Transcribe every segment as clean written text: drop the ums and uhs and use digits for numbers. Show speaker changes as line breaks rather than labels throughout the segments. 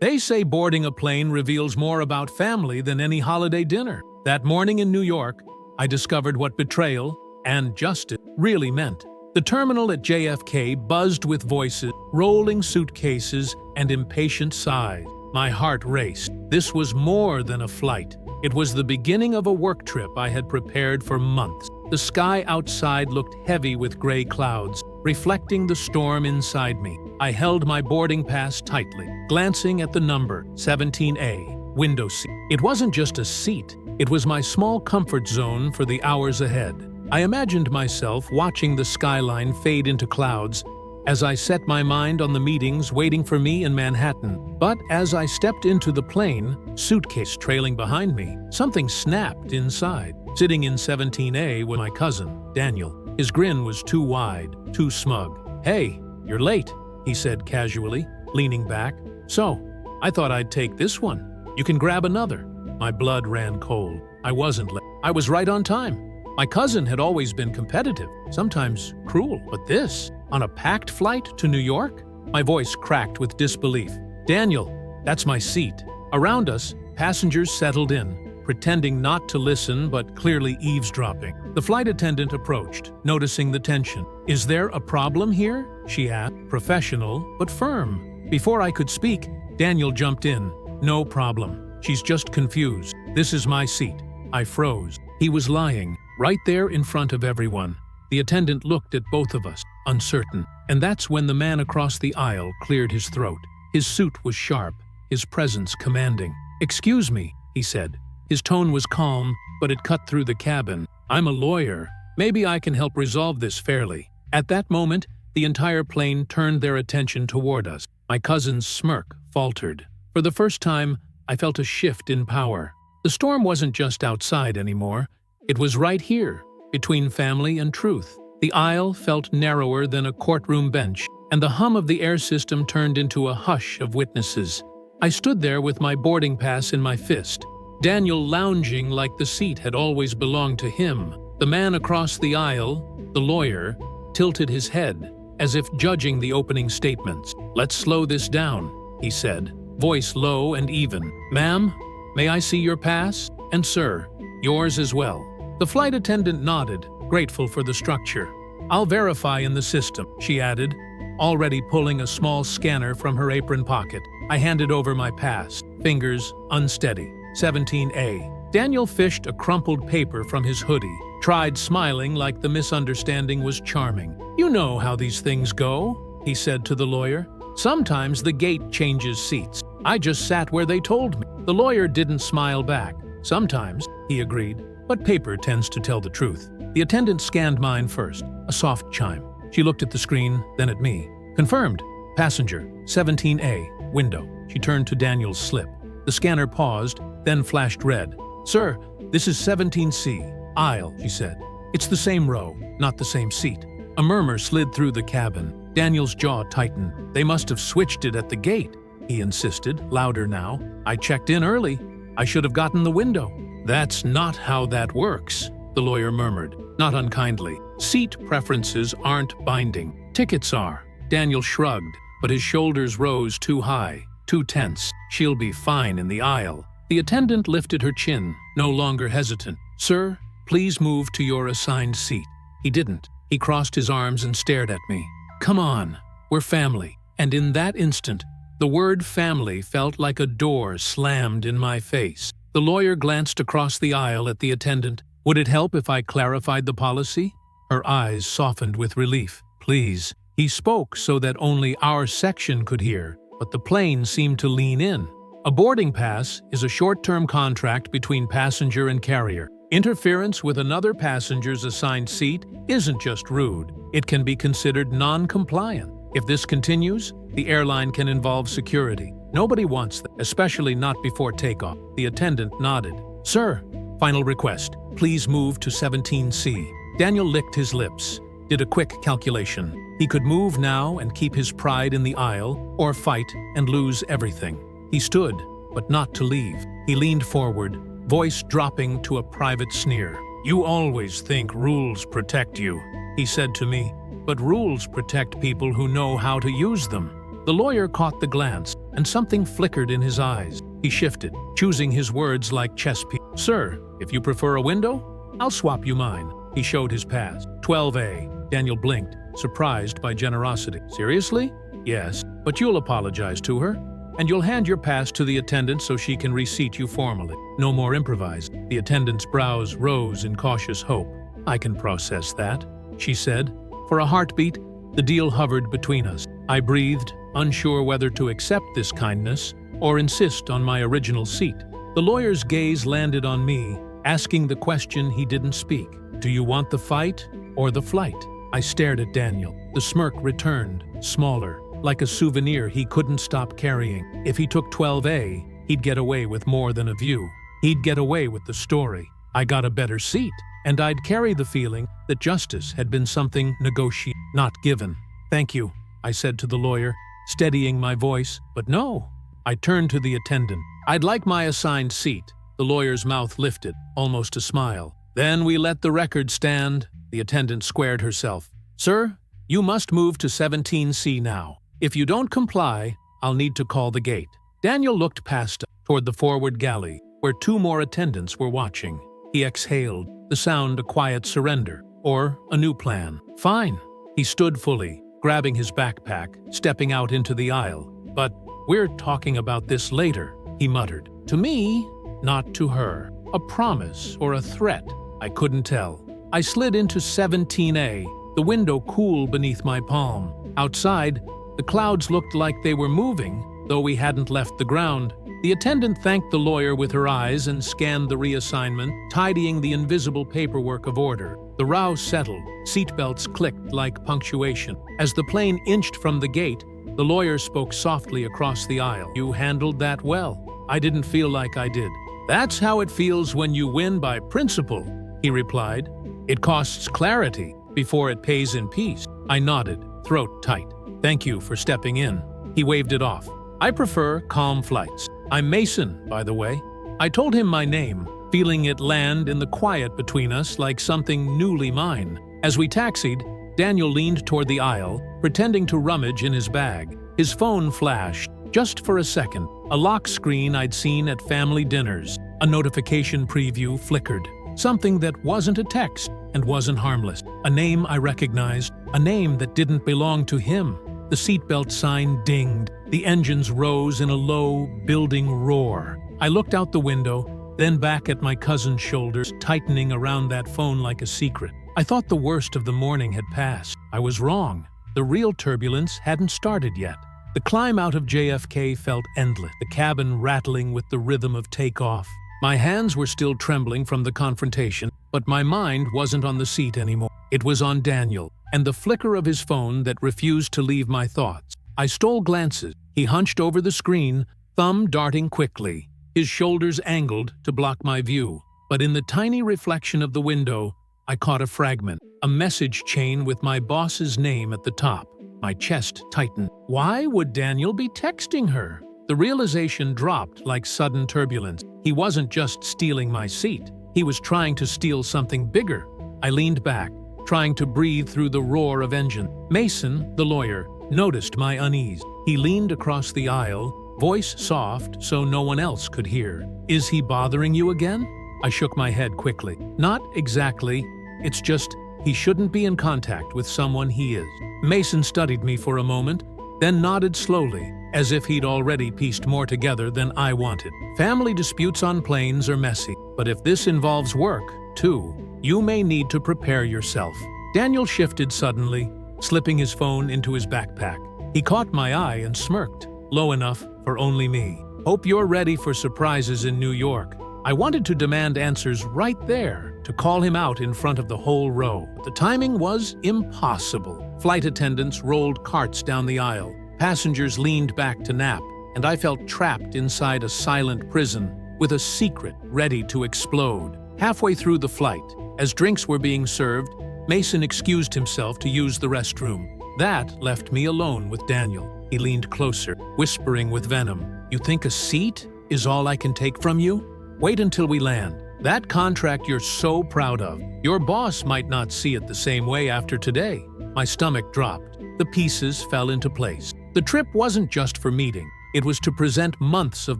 They say boarding a plane reveals more about family than any holiday dinner. That morning in New York, I discovered what betrayal and justice really meant. The terminal at JFK buzzed with voices, rolling suitcases, and impatient sighs. My heart raced. This was more than a flight. It was the beginning of a work trip I had prepared for months. The sky outside looked heavy with gray clouds, reflecting the storm inside me. I held my boarding pass tightly, glancing at the number 17A, window seat. It wasn't just a seat, it was my small comfort zone for the hours ahead. I imagined myself watching the skyline fade into clouds as I set my mind on the meetings waiting for me in Manhattan. But as I stepped into the plane, suitcase trailing behind me, something snapped inside. Sitting in 17A was my cousin, Daniel. His grin was too wide, too smug. "Hey, you're late," he said casually, leaning back. "So, I thought I'd take this one. You can grab another." My blood ran cold. I wasn't late. I was right on time. My cousin had always been competitive, sometimes cruel, but this, on a packed flight to New York? My voice cracked with disbelief. "Daniel, that's my seat." Around us, passengers settled in, pretending not to listen but clearly eavesdropping. The flight attendant approached, noticing the tension. "Is there a problem here?" she asked, professional but firm. Before I could speak, Daniel jumped in. "No problem. She's just confused. This is my seat." I froze. He was lying, right there in front of everyone. The attendant looked at both of us, uncertain. And that's when the man across the aisle cleared his throat. His suit was sharp, his presence commanding. "Excuse me," he said. His tone was calm, but it cut through the cabin. "I'm a lawyer. Maybe I can help resolve this fairly." At that moment, the entire plane turned their attention toward us. My cousin's smirk faltered. For the first time, I felt a shift in power. The storm wasn't just outside anymore. It was right here, between family and truth. The aisle felt narrower than a courtroom bench, and the hum of the air system turned into a hush of witnesses. I stood there with my boarding pass in my fist, Daniel lounging like the seat had always belonged to him. The man across the aisle, the lawyer, tilted his head, as if judging the opening statements. "Let's slow this down," he said, voice low and even. "Ma'am, may I see your pass? And sir, yours as well." The flight attendant nodded, grateful for the structure. "I'll verify in the system," she added, already pulling a small scanner from her apron pocket. I handed over my pass, fingers unsteady. 17A. Daniel fished a crumpled paper from his hoodie, tried smiling like the misunderstanding was charming. "You know how these things go," he said to the lawyer. "Sometimes the gate changes seats. I just sat where they told me." The lawyer didn't smile back. "Sometimes," he agreed, "but paper tends to tell the truth." The attendant scanned mine first, a soft chime. She looked at the screen, then at me. "Confirmed. Passenger, 17A, window." She turned to Daniel's slip. The scanner paused, then flashed red. "Sir, this is 17C, aisle," she said. "It's the same row, not the same seat." A murmur slid through the cabin. Daniel's jaw tightened. "They must have switched it at the gate," he insisted, louder now. "I checked in early. I should have gotten the window." "That's not how that works," the lawyer murmured, not unkindly. "Seat preferences aren't binding. Tickets are." Daniel shrugged, but his shoulders rose too high, too tense. "She'll be fine in the aisle." The attendant lifted her chin, no longer hesitant. "Sir, please move to your assigned seat." He didn't. He crossed his arms and stared at me. "Come on, we're family." And in that instant, the word family felt like a door slammed in my face. The lawyer glanced across the aisle at the attendant. "Would it help if I clarified the policy?" Her eyes softened with relief. "Please." He spoke so that only our section could hear, but the plane seemed to lean in. A boarding pass is a short-term contract between passenger and carrier. Interference with another passenger's assigned seat isn't just rude. It can be considered non-compliant. If this continues, the airline can involve security. Nobody wants that, especially not before takeoff. The attendant nodded. "Sir, final request. Please move to 17C." Daniel licked his lips, did a quick calculation. He could move now and keep his pride in the aisle, or fight and lose everything. He stood, but not to leave. He leaned forward, voice dropping to a private sneer. "You always think rules protect you," he said to me, "but rules protect people who know how to use them." The lawyer caught the glance, and something flickered in his eyes. He shifted, choosing his words like chess pieces. "Sir, if you prefer a window, I'll swap you mine." He showed his pass. 12A. Daniel blinked, surprised by generosity. "Seriously?" "Yes, but you'll apologize to her, and you'll hand your pass to the attendant so she can reseat you formally. No more improvising." The attendant's brows rose in cautious hope. "I can process that," she said. For a heartbeat, the deal hovered between us. I breathed, unsure whether to accept this kindness or insist on my original seat. The lawyer's gaze landed on me, asking the question he didn't speak. "Do you want the fight or the flight?" I stared at Daniel. The smirk returned, smaller, like a souvenir he couldn't stop carrying. If he took 12A, he'd get away with more than a view. He'd get away with the story. I got a better seat, and I'd carry the feeling that justice had been something negotiated, not given. "Thank you," I said to the lawyer, steadying my voice. "But no." I turned to the attendant. "I'd like my assigned seat." The lawyer's mouth lifted, almost a smile. "Then we let the record stand." The attendant squared herself. "Sir, you must move to 17C now. If you don't comply, I'll need to call the gate." Daniel looked past us, toward the forward galley, where 2 more attendants were watching. He exhaled, the sound a quiet surrender, or a new plan. "Fine." He stood fully, grabbing his backpack, stepping out into the aisle. "But we're talking about this later," he muttered. To me, not to her. A promise or a threat, I couldn't tell. I slid into 17A, the window cool beneath my palm. Outside, the clouds looked like they were moving, though we hadn't left the ground. The attendant thanked the lawyer with her eyes and scanned the reassignment, tidying the invisible paperwork of order. The row settled, seatbelts clicked like punctuation. As the plane inched from the gate, the lawyer spoke softly across the aisle. "You handled that well." I didn't feel like I did. "That's how it feels when you win by principle," he replied. "It costs clarity before it pays in peace." I nodded, throat tight. "Thank you for stepping in." He waved it off. "I prefer calm flights. I'm Mason, by the way." I told him my name, feeling it land in the quiet between us like something newly mine. As we taxied, Daniel leaned toward the aisle, pretending to rummage in his bag. His phone flashed, just for a second, a lock screen I'd seen at family dinners. A notification preview flickered. Something that wasn't a text and wasn't harmless. A name I recognized, a name that didn't belong to him. The seatbelt sign dinged. The engines rose in a low, building roar. I looked out the window, then back at my cousin's shoulders, tightening around that phone like a secret. I thought the worst of the morning had passed. I was wrong. The real turbulence hadn't started yet. The climb out of JFK felt endless, the cabin rattling with the rhythm of takeoff. My hands were still trembling from the confrontation, but my mind wasn't on the seat anymore. It was on Daniel, and the flicker of his phone that refused to leave my thoughts. I stole glances. He hunched over the screen, thumb darting quickly, his shoulders angled to block my view. But in the tiny reflection of the window, I caught a fragment, a message chain with my boss's name at the top. My chest tightened. Why would Daniel be texting her? The realization dropped like sudden turbulence. He wasn't just stealing my seat. He was trying to steal something bigger. I leaned back, trying to breathe through the roar of engine. Mason, the lawyer, noticed my unease. He leaned across the aisle, voice soft so no one else could hear. "Is he bothering you again?" I shook my head quickly. "Not exactly. It's just he shouldn't be in contact with someone he is." Mason studied me for a moment, then nodded slowly, as if he'd already pieced more together than I wanted. "Family disputes on planes are messy, but if this involves work, too, you may need to prepare yourself." Daniel shifted suddenly, slipping his phone into his backpack. He caught my eye and smirked, low enough for only me. "Hope you're ready for surprises in New York." I wanted to demand answers right there, to call him out in front of the whole row. But the timing was impossible. Flight attendants rolled carts down the aisle. Passengers leaned back to nap, and I felt trapped inside a silent prison, with a secret ready to explode. Halfway through the flight, as drinks were being served, Mason excused himself to use the restroom. That left me alone with Daniel. He leaned closer, whispering with venom, "You think a seat is all I can take from you? Wait until we land. That contract you're so proud of, your boss might not see it the same way after today." My stomach dropped. The pieces fell into place. The trip wasn't just for meeting. It was to present months of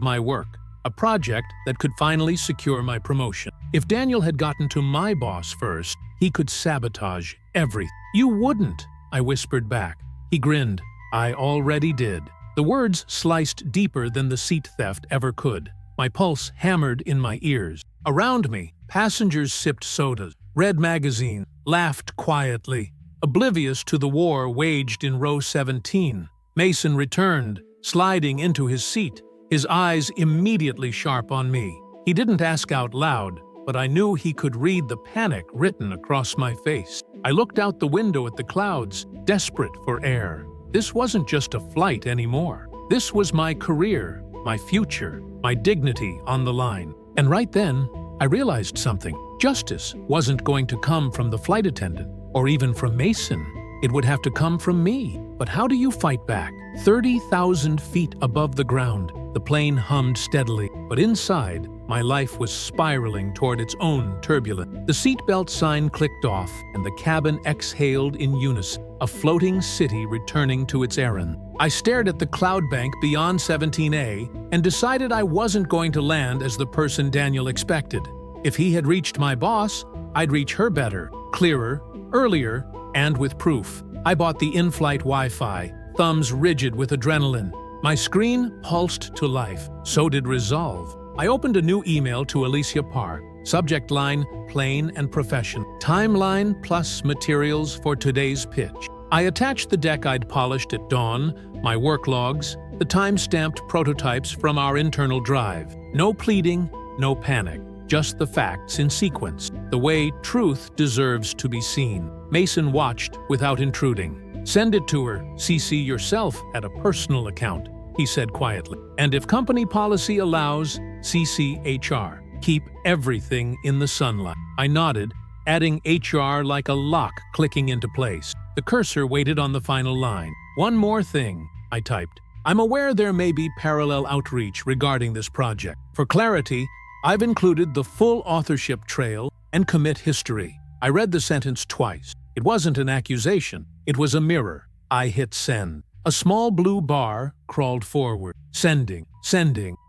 my work, a project that could finally secure my promotion. If Daniel had gotten to my boss first, he could sabotage everything. "You wouldn't," I whispered back. He grinned. "I already did." The words sliced deeper than the seat theft ever could. My pulse hammered in my ears. Around me, passengers sipped sodas, read magazines, laughed quietly, oblivious to the war waged in row 17. Mason returned, sliding into his seat, his eyes immediately sharp on me. He didn't ask out loud, but I knew he could read the panic written across my face. I looked out the window at the clouds, desperate for air. This wasn't just a flight anymore. This was my career, my future, my dignity on the line. And right then, I realized something. Justice wasn't going to come from the flight attendant, or even from Mason. It would have to come from me. But how do you fight back? 30,000 feet above the ground, the plane hummed steadily, but inside, my life was spiraling toward its own turbulence. The seatbelt sign clicked off, and the cabin exhaled in unison, a floating city returning to its errand. I stared at the cloud bank beyond 17A and decided I wasn't going to land as the person Daniel expected. If he had reached my boss, I'd reach her better, clearer, earlier, and with proof. I bought the in-flight Wi-Fi, thumbs rigid with adrenaline. My screen pulsed to life. So did resolve. I opened a new email to Alicia Park. Subject line, plain and professional. Timeline plus materials for today's pitch. I attached the deck I'd polished at dawn, my work logs, the time-stamped prototypes from our internal drive. No pleading, no panic. Just the facts in sequence. The way truth deserves to be seen. Mason watched without intruding. "Send it to her. CC yourself at a personal account," he said quietly. "And if company policy allows, CC HR. Keep everything in the sunlight." I nodded, adding HR like a lock clicking into place. The cursor waited on the final line. "One more thing," I typed. "I'm aware there may be parallel outreach regarding this project. For clarity, I've included the full authorship trail and commit history." I read the sentence twice. It wasn't an accusation. It was a mirror. I hit send. A small blue bar crawled forward. Sending,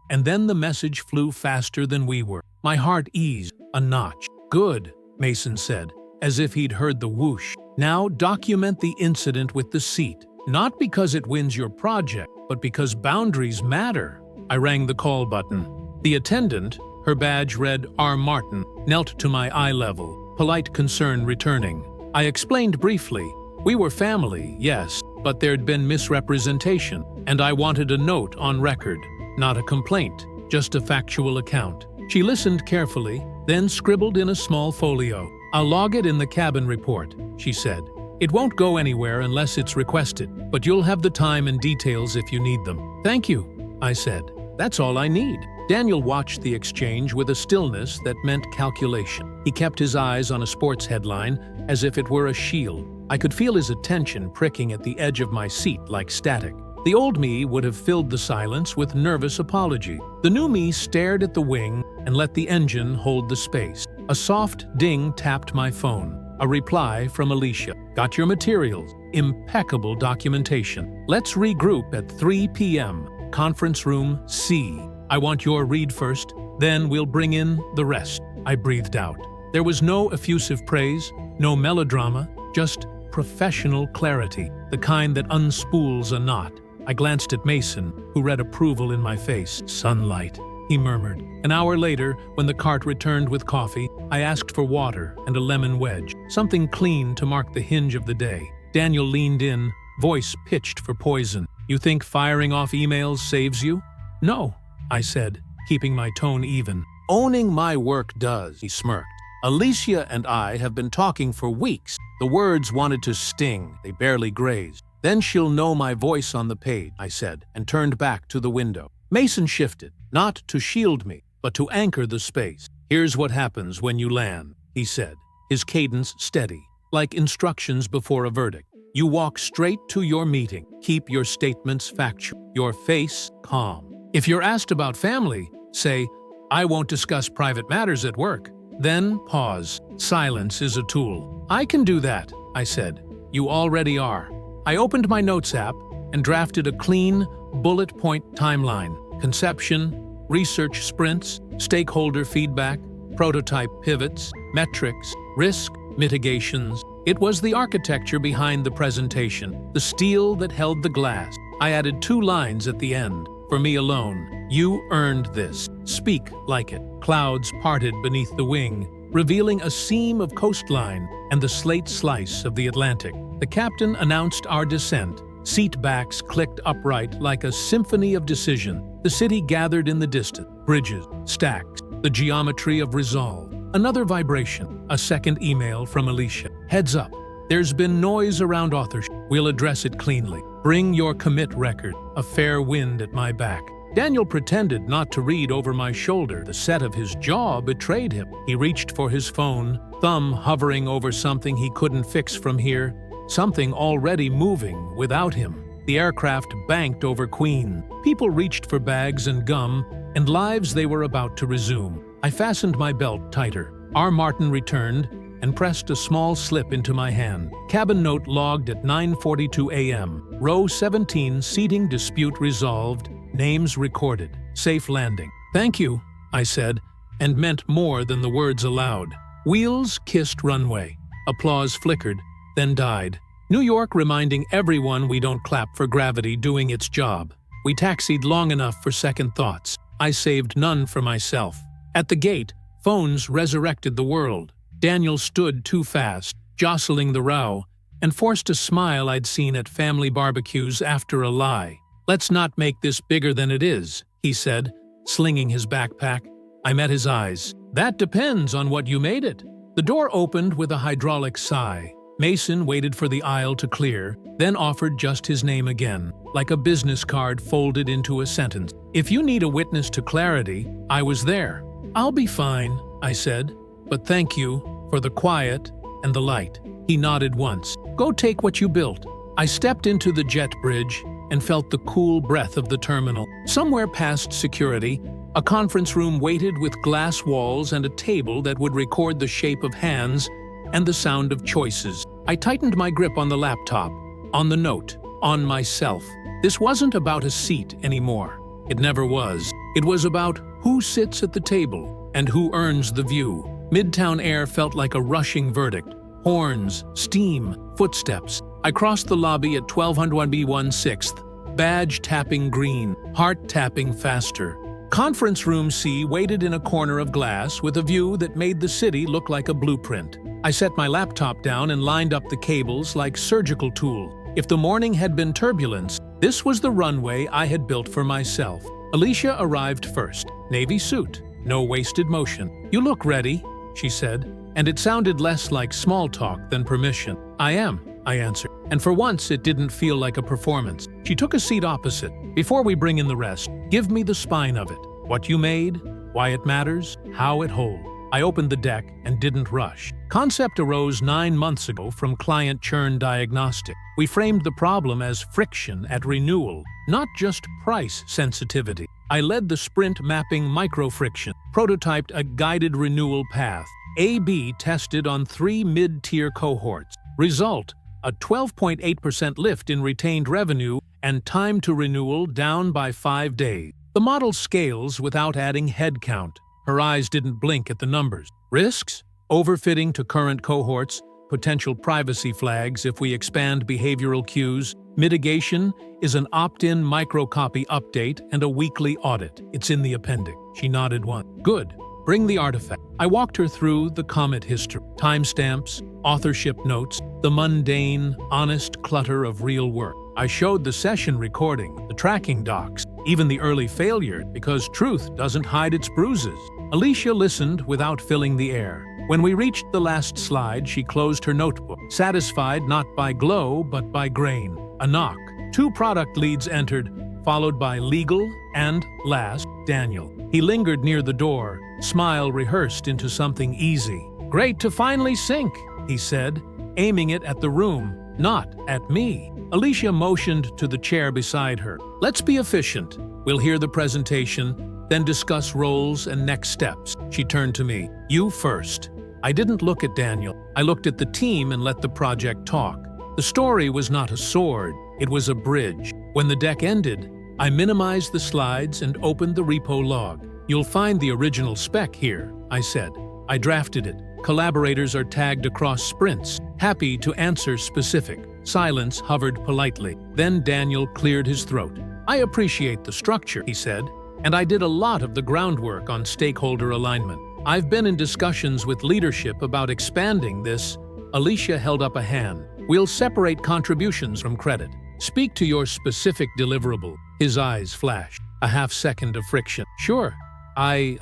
and then the message flew faster than we were. My heart eased a notch. "Good," Mason said, as if he'd heard the whoosh. "Now document the incident with the seat. Not because it wins your project, but because boundaries matter." I rang the call button. The attendant, her badge read R. Martin, knelt to my eye level, polite concern returning. I explained briefly. We were family, yes, but there'd been misrepresentation, and I wanted a note on record. Not a complaint, just a factual account. She listened carefully, then scribbled in a small folio. "I'll log it in the cabin report," she said. "It won't go anywhere unless it's requested, but you'll have the time and details if you need them." "Thank you," I said. "That's all I need." Daniel watched the exchange with a stillness that meant calculation. He kept his eyes on a sports headline as if it were a shield. I could feel his attention pricking at the edge of my seat like static. The old me would have filled the silence with nervous apology. The new me stared at the wing and let the engine hold the space. A soft ding tapped my phone. A reply from Alicia. "Got your materials. Impeccable documentation. Let's regroup at 3 p.m. Conference room C. I want your read first, then we'll bring in the rest." I breathed out. There was no effusive praise, no melodrama, just professional clarity, the kind that unspools a knot. I glanced at Mason, who read approval in my face. "Sunlight," he murmured. An hour later, when the cart returned with coffee, I asked for water and a lemon wedge, something clean to mark the hinge of the day. Daniel leaned in, voice pitched for poison. "You think firing off emails saves you?" "No," I said, keeping my tone even. "Owning my work does," he smirked. "Alicia and I have been talking for weeks." The words wanted to sting, they barely grazed. "Then she'll know my voice on the page," I said, and turned back to the window. Mason shifted, not to shield me, but to anchor the space. "Here's what happens when you land," he said, his cadence steady, like instructions before a verdict. "You walk straight to your meeting. Keep your statements factual, your face calm. If you're asked about family, say, 'I won't discuss private matters at work.' Then pause. Silence is a tool." "I can do that," I said. "You already are." I opened my notes app and drafted a clean, bullet point timeline: conception, research sprints, stakeholder feedback, prototype pivots, metrics, risk, mitigations. It was the architecture behind the presentation, the steel that held the glass. I added 2 lines at the end. For me alone: you earned this. Speak like it. Clouds parted beneath the wing, revealing a seam of coastline and the slate slice of the Atlantic. The captain announced our descent. Seat backs clicked upright like a symphony of decision. The city gathered in the distance. Bridges, stacks, the geometry of resolve. Another vibration. A second email from Alicia. Heads up. There's been noise around authorship. We'll address it cleanly. Bring your commit record. A fair wind at my back. Daniel pretended not to read over my shoulder. The set of his jaw betrayed him. He reached for his phone, thumb hovering over something he couldn't fix from here, something already moving without him. The aircraft banked over Queen. People reached for bags and gum, and lives they were about to resume. I fastened my belt tighter. R. Martin returned and pressed a small slip into my hand. Cabin note logged at 9:42 a.m. Row 17, seating dispute resolved. Names recorded. Safe landing. Thank you, I said, and meant more than the words aloud. Wheels kissed runway. Applause flickered, then died. New York reminding everyone we don't clap for gravity doing its job. We taxied long enough for second thoughts. I saved none for myself. At the gate, phones resurrected the world. Daniel stood too fast, jostling the row, and forced a smile I'd seen at family barbecues after a lie. Let's not make this bigger than it is, he said, slinging his backpack. I met his eyes. That depends on what you made it. The door opened with a hydraulic sigh. Mason waited for the aisle to clear, then offered just his name again, like a business card folded into a sentence. If you need a witness to clarity, I was there. I'll be fine, I said, but thank you for the quiet and the light. He nodded once. Go take what you built. I stepped into the jet bridge and felt the cool breath of the terminal. Somewhere past security, a conference room waited with glass walls and a table that would record the shape of hands and the sound of choices. I tightened my grip on the laptop, on the note, on myself. This wasn't about a seat anymore. It never was. It was about who sits at the table and who earns the view. Midtown air felt like a rushing verdict. Horns, steam, footsteps. I crossed the lobby at 1201B1 6th, badge tapping green, heart tapping faster. Conference room C waited in a corner of glass with a view that made the city look like a blueprint. I set my laptop down and lined up the cables like surgical tool. If the morning had been turbulence, this was the runway I had built for myself. Alicia arrived first. Navy suit, no wasted motion. You look ready, she said, and it sounded less like small talk than permission. I am, I answered, and for once it didn't feel like a performance. She took a seat opposite. Before we bring in the rest, give me the spine of it. What you made, why it matters, how it holds. I opened the deck and didn't rush. Concept arose 9 months ago from client churn diagnostic. We framed the problem as friction at renewal, not just price sensitivity. I led the sprint mapping micro-friction, prototyped a guided renewal path, A/B tested on 3 mid-tier cohorts. Result, a 12.8% lift in retained revenue and time to renewal down by 5 days. The model scales without adding headcount. Her eyes didn't blink at the numbers. Risks? Overfitting to current cohorts, potential privacy flags if we expand behavioral cues. Mitigation is an opt-in microcopy update and a weekly audit. It's in the appendix. She nodded once. Good. Bring the artifact. I walked her through the commit history, timestamps, authorship notes, the mundane, honest clutter of real work. I showed the session recording, the tracking docs, even the early failure, because truth doesn't hide its bruises. Alicia listened without filling the air. When we reached the last slide, she closed her notebook, satisfied not by glow, but by grain. A knock. 2 product leads entered, followed by legal and, last, Daniel. He lingered near the door, smile rehearsed into something easy. Great to finally sync, he said, aiming it at the room, not at me. Alicia motioned to the chair beside her. Let's be efficient. We'll hear the presentation, then discuss roles and next steps. She turned to me. You first. I didn't look at Daniel. I looked at the team and let the project talk. The story was not a sword. It was a bridge. When the deck ended, I minimized the slides and opened the repo log. "You'll find the original spec here," I said. I drafted it. Collaborators are tagged across sprints, happy to answer specific. Silence hovered politely. Then Daniel cleared his throat. "I appreciate the structure," he said, "and I did a lot of the groundwork on stakeholder alignment. I've been in discussions with leadership about expanding this." Alicia held up a hand. "We'll separate contributions from credit. Speak to your specific deliverable." His eyes flashed. A half-second of friction. "Sure. I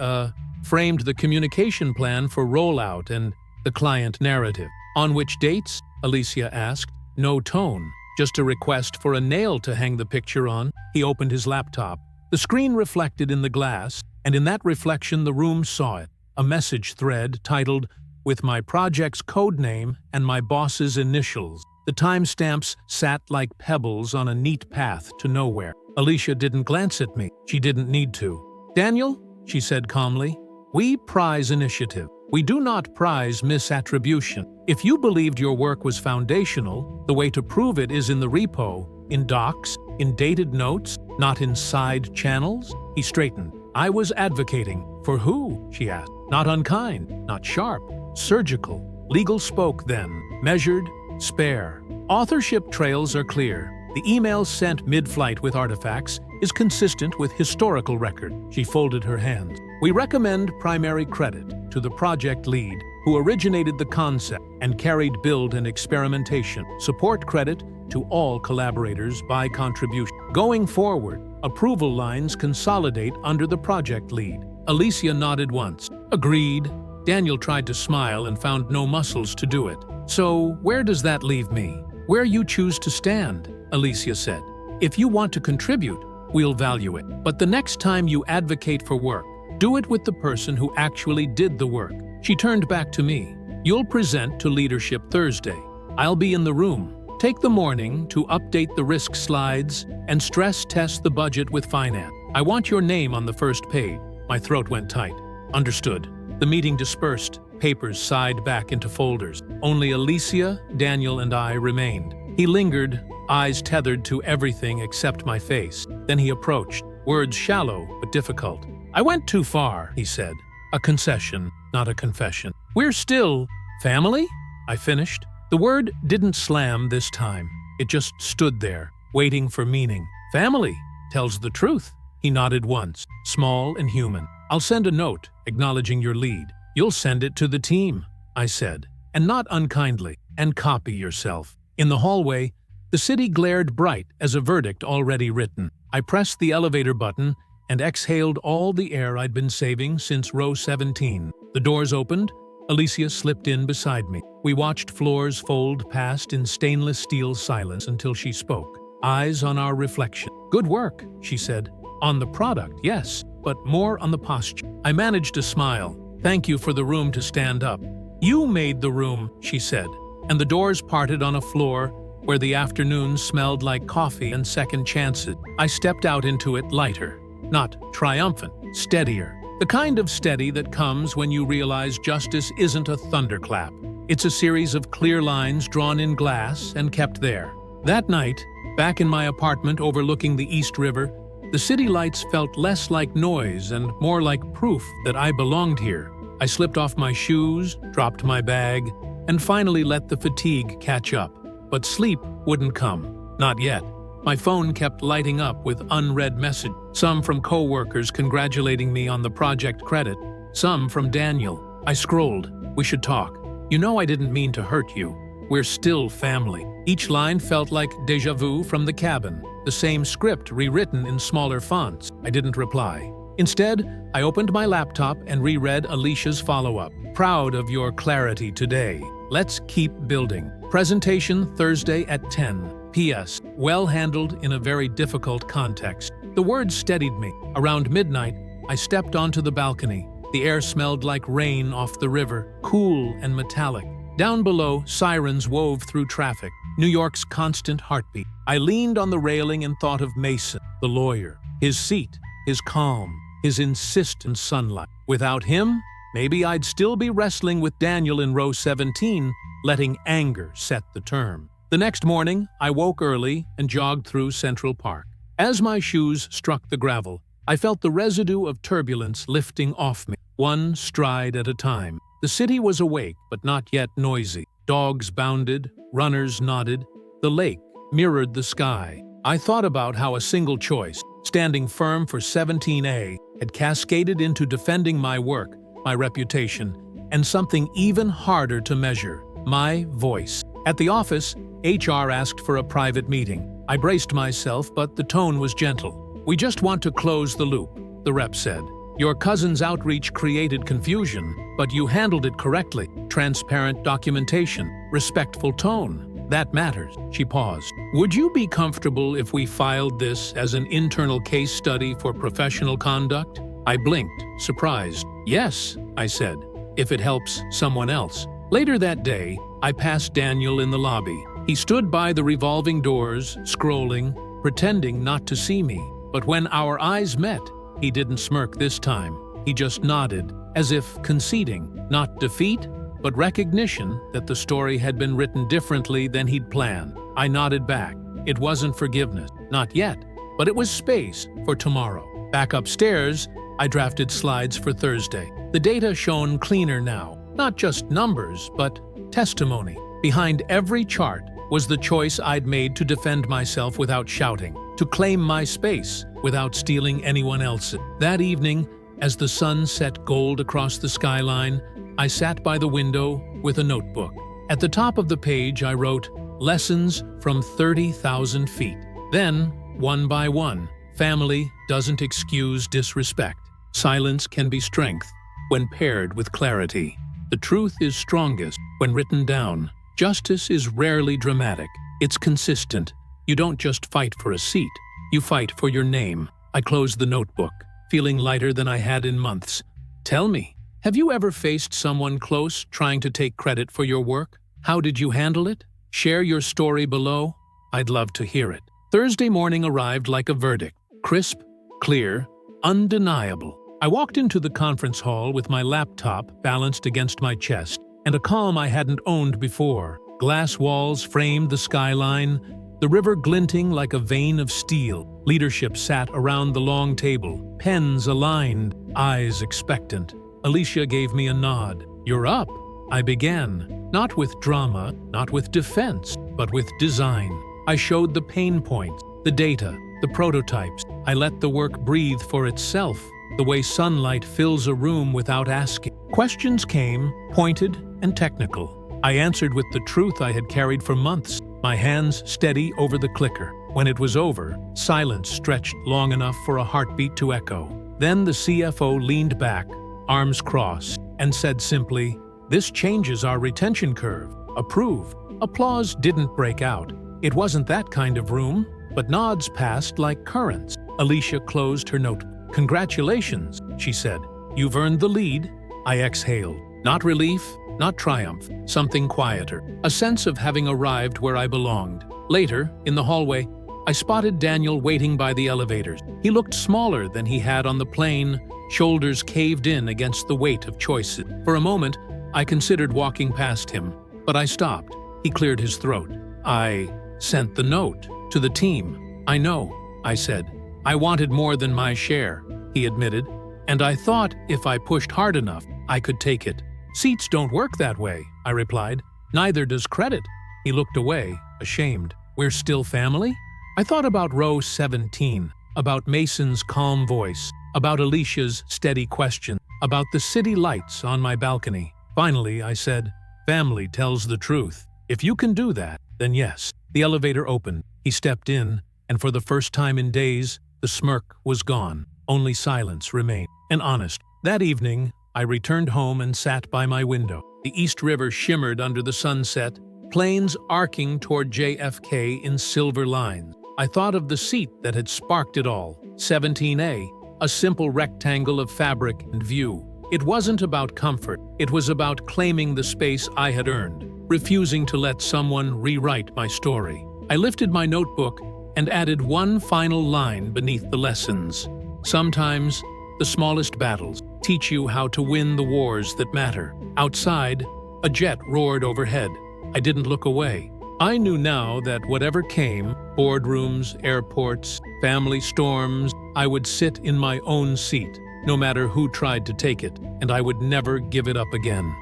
framed the communication plan for rollout and the client narrative." "On which dates?" Alicia asked. No tone, just a request for a nail to hang the picture on. He opened his laptop. The screen reflected in the glass, and in that reflection the room saw it. A message thread titled, "With my project's codename and my boss's initials." The timestamps sat like pebbles on a neat path to nowhere. Alicia didn't glance at me. She didn't need to. "Daniel," she said calmly, "we prize initiative. We do not prize misattribution. If you believed your work was foundational, the way to prove it is in the repo, in docs, in dated notes, not in side channels." He straightened. "I was advocating. For who?" she asked. "Not unkind, not sharp, surgical." Legal spoke then, measured, spare. Authorship trails are clear. The email sent mid-flight with artifacts is consistent with historical record. She folded her hands. "We recommend primary credit to the project lead, who originated the concept and carried build and experimentation. Support credit to all collaborators by contribution. Going forward, approval lines consolidate under the project lead." Alicia nodded once. "Agreed." Daniel tried to smile and found no muscles to do it. "So, where does that leave me?" "Where you choose to stand," Alicia said. "If you want to contribute, we'll value it. But the next time you advocate for work, do it with the person who actually did the work." She turned back to me. "You'll present to leadership Thursday. I'll be in the room. Take the morning to update the risk slides and stress test the budget with finance. I want your name on the first page." My throat went tight. "Understood." The meeting dispersed. Papers sighed back into folders. Only Alicia, Daniel, and I remained. He lingered, eyes tethered to everything except my face. Then he approached, words shallow but difficult. "I went too far," he said. "A concession, not a confession." "We're still family?" I finished. The word didn't slam this time. It just stood there, waiting for meaning. "Family tells the truth." He nodded once, small and human. "I'll send a note acknowledging your lead." "You'll send it to the team," I said, and not unkindly, "and copy yourself." In the hallway, the city glared bright as a verdict already written. I pressed the elevator button and exhaled all the air I'd been saving since row 17. The doors opened. Alicia slipped in beside me. We watched floors fold past in stainless steel silence until she spoke, eyes on our reflection. "Good work," she said. "On the product, yes, but more on the posture." I managed a smile. "Thank you for the room to stand up." "You made the room," she said, and the doors parted on a floor where the afternoon smelled like coffee and second chances. I stepped out into it lighter, not triumphant, steadier. The kind of steady that comes when you realize justice isn't a thunderclap. It's a series of clear lines drawn in glass and kept there. That night, back in my apartment overlooking the East River, the city lights felt less like noise and more like proof that I belonged here. I slipped off my shoes, dropped my bag, and finally let the fatigue catch up. But sleep wouldn't come. Not yet. My phone kept lighting up with unread messages, some from coworkers congratulating me on the project credit, some from Daniel. I scrolled. "We should talk. You know I didn't mean to hurt you. We're still family." Each line felt like déjà vu from the cabin, the same script rewritten in smaller fonts. I didn't reply. Instead, I opened my laptop and reread Alicia's follow-up. "Proud of your clarity today. Let's keep building. Presentation Thursday at 10. P.S. Well handled in a very difficult context." The words steadied me. Around midnight, I stepped onto the balcony. The air smelled like rain off the river, cool and metallic. Down below, sirens wove through traffic, New York's constant heartbeat. I leaned on the railing and thought of Mason, the lawyer. His seat, his calm, his insistent sunlight. Without him, maybe I'd still be wrestling with Daniel in row 17, letting anger set the term. The next morning, I woke early and jogged through Central Park. As my shoes struck the gravel, I felt the residue of turbulence lifting off me, one stride at a time. The city was awake, but not yet noisy. Dogs bounded, runners nodded. The lake mirrored the sky. I thought about how a single choice, standing firm for 17A, had cascaded into defending my work, my reputation, and something even harder to measure, my voice. At the office, HR asked for a private meeting. I braced myself, but the tone was gentle. "We just want to close the loop," the rep said. "Your cousin's outreach created confusion, but you handled it correctly. Transparent documentation, respectful tone. That matters." She paused. "Would you be comfortable if we filed this as an internal case study for professional conduct?" I blinked, surprised. "Yes," I said, "if it helps someone else." Later that day, I passed Daniel in the lobby. He stood by the revolving doors, scrolling, pretending not to see me. But when our eyes met, he didn't smirk this time. He just nodded, as if conceding, not defeat, but recognition that the story had been written differently than he'd planned. I nodded back. It wasn't forgiveness, not yet, but it was space for tomorrow. Back upstairs, I drafted slides for Thursday. The data shone cleaner now, not just numbers, but testimony. Behind every chart was the choice I'd made to defend myself without shouting, to claim my space without stealing anyone else's. That evening, as the sun set gold across the skyline, I sat by the window with a notebook. At the top of the page, I wrote, "Lessons from 30,000 feet." Then, one by one, family doesn't excuse disrespect. Silence can be strength when paired with clarity. The truth is strongest when written down. Justice is rarely dramatic. It's consistent. You don't just fight for a seat. You fight for your name. I closed the notebook, feeling lighter than I had in months. Tell me, have you ever faced someone close trying to take credit for your work? How did you handle it? Share your story below. I'd love to hear it. Thursday morning arrived like a verdict. Crisp, clear, undeniable. I walked into the conference hall with my laptop balanced against my chest, and a calm I hadn't owned before. Glass walls framed the skyline, the river glinting like a vein of steel. Leadership sat around the long table, pens aligned, eyes expectant. Alicia gave me a nod. "You're up," I began, not with drama, not with defense, but with design. I showed the pain points, the data, the prototypes. I let the work breathe for itself, the way sunlight fills a room without asking. Questions came, pointed and technical. I answered with the truth I had carried for months, my hands steady over the clicker. When it was over, silence stretched long enough for a heartbeat to echo. Then the CFO leaned back, arms crossed, and said simply, "This changes our retention curve. Approved." Applause didn't break out. It wasn't that kind of room, but nods passed like currents. Alicia closed her notebook. "Congratulations," she said. "You've earned the lead." I exhaled. Not relief, not triumph, something quieter. A sense of having arrived where I belonged. Later, in the hallway, I spotted Daniel waiting by the elevators. He looked smaller than he had on the plane, shoulders caved in against the weight of choices. For a moment, I considered walking past him, but I stopped. He cleared his throat. "I sent the note to the team." "I know," I said. "I wanted more than my share," he admitted, "and I thought if I pushed hard enough, I could take it." "Seats don't work that way," I replied. "Neither does credit." He looked away, ashamed. "We're still family?" I thought about row 17, about Mason's calm voice, about Alicia's steady question, about the city lights on my balcony. Finally, I said, "Family tells the truth. If you can do that, then yes." The elevator opened. He stepped in, and for the first time in days, the smirk was gone. Only silence remained. And honest. That evening, I returned home and sat by my window. The East River shimmered under the sunset, planes arcing toward JFK in silver lines. I thought of the seat that had sparked it all, 17A, a simple rectangle of fabric and view. It wasn't about comfort. It was about claiming the space I had earned, refusing to let someone rewrite my story. I lifted my notebook and added one final line beneath the lessons. Sometimes, the smallest battles teach you how to win the wars that matter. Outside, a jet roared overhead. I didn't look away. I knew now that whatever came, boardrooms, airports, family storms, I would sit in my own seat, no matter who tried to take it, and I would never give it up again.